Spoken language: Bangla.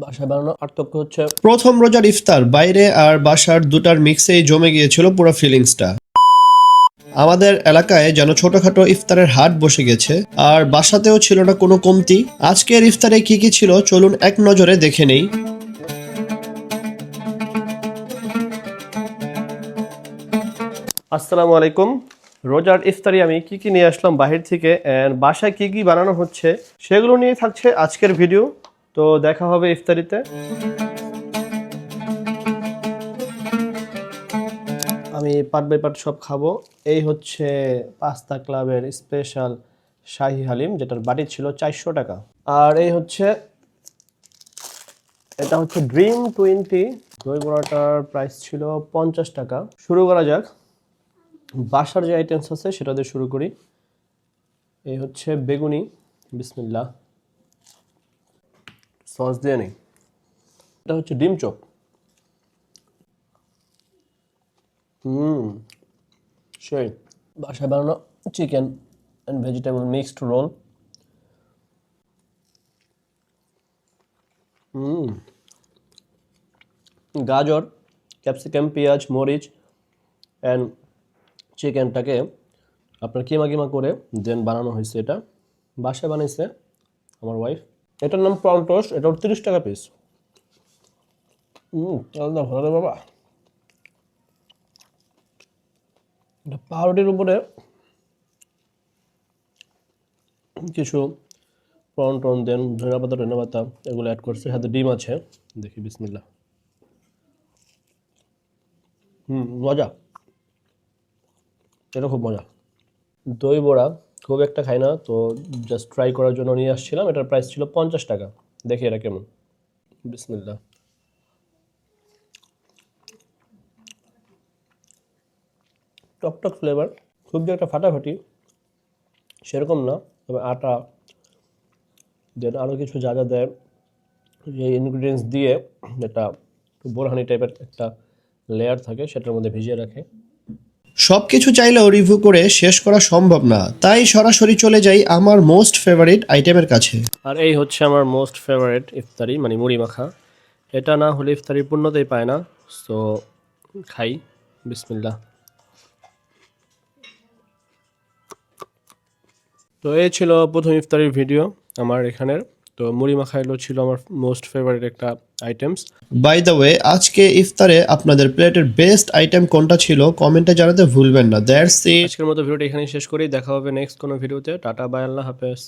বাসায় বানানো পার্থক্য হচ্ছে প্রথম রোজার ইফতার বাইরে আর বাসার দুটার মিক্সেই জমে গিয়েছিল পুরো ফিলিংসটা। আমাদের এলাকায় যেন ছোটখাটো ইফতারের হাট বসে গেছে, আর বাসাতেও ছিল না কোনো কমতি। আজকের ইফতারে কি কি ছিল চলুন এক নজরে দেখে নেই। আসসালামু আলাইকুম। রোজার ইফতারি আমি কি কি নিয়ে আসলাম বাহির থেকে এন্ড বাসায় কি কি বানানো হচ্ছে সেগুলো নিয়ে থাকছে আজকের ভিডিও। তো দেখা হবে ইফতারিতে। আমি পার্ট বাই পার্ট সব খাবো। এই হচ্ছে পাস্তা ক্লাবের স্পেশাল শাহি হালিম, যেটার বাটি ছিল 400 টাকা। আর এই হচ্ছে, এটা হচ্ছে ড্রিম 20। দই বড়াটার প্রাইস ছিল 50 টাকা। শুরু করা যাক। বাসার যে আইটেমস আছে সেটা দিয়ে শুরু করি। এই হচ্ছে বেগুনি, বিসমিল্লাহ, সস দিয়ে নেই। এটা হচ্ছে ডিম চপ। সেই বাসায় বানানো chicken and vegetable mixed roll. গাজর, ক্যাপসিকাম, পেঁয়াজ, মরিচ অ্যান্ড চিকেনটাকে আপনার কিমা কিমা করে দেন বানানো হয়েছে। এটা বাসায় বানাইছে আমার ওয়াইফ। এটার নাম প্রন টোস্ট। এটা 30 টাকা পিস। আলাদা ভালো রে বাবা। এটা পাউরুটির উপরে কিছু প্রন টন দেন, ধনিয়া পাতা এগুলো অ্যাড করছে, সাথে ডিম আছে। দেখি, বিসমিল্লাহ। মজা, এটা খুব মজা। দই বড়া খুব একটা খাই না, তো জাস্ট ট্রাই করার জন্য নিয়ে আসছিলাম। এটার প্রাইস ছিল 50 টাকা। দেখি এটা কেমন। বিসমিল্লাহ। টকটক ফ্লেভার, খুব যে একটা ফাটাফাটি সেরকম না, তবে আটা দেন আরও কিছু যা যা দেয়, এই ইনগ্রিডিয়েন্টস দিয়ে এটা বোরহানি টাইপের একটা লেয়ার থাকে, সেটার মধ্যে ভিজিয়ে রাখে। সবকিছু চাইলেও রিভিউ করে শেষ করা সম্ভব না, তাই সরাসরি চলে যাই আমার মোস্ট ফেভারিট আইটেমের কাছে। আর এই হচ্ছে আমার মোস্ট ফেভারিট ইফতারি, মানে মুড়ি মাখা। এটা না হলে ইফতারি পূর্ণতাই পায় না। সো খাই, বিসমিল্লাহ। তো এই ছিল প্রথম ইফতারির ভিডিও আমার এখানের। তো মুড়ি মাখা এলো ছিল আমার মোস্ট ফেভারিট একটা আইটেমস। বাই দ্য ওয়ে, আজকে ইফতারে আপনাদের প্লেটের বেস্ট আইটেম কোনটা ছিল কমেন্টে জানাতে ভুলবেন না। That's it. আজকের মতো ভিডিওটা এখানেই শেষ করি। দেখা হবে নেক্সট কোনো ভিডিওতে। টাটা, বাই, আল্লাহ হাফেজ।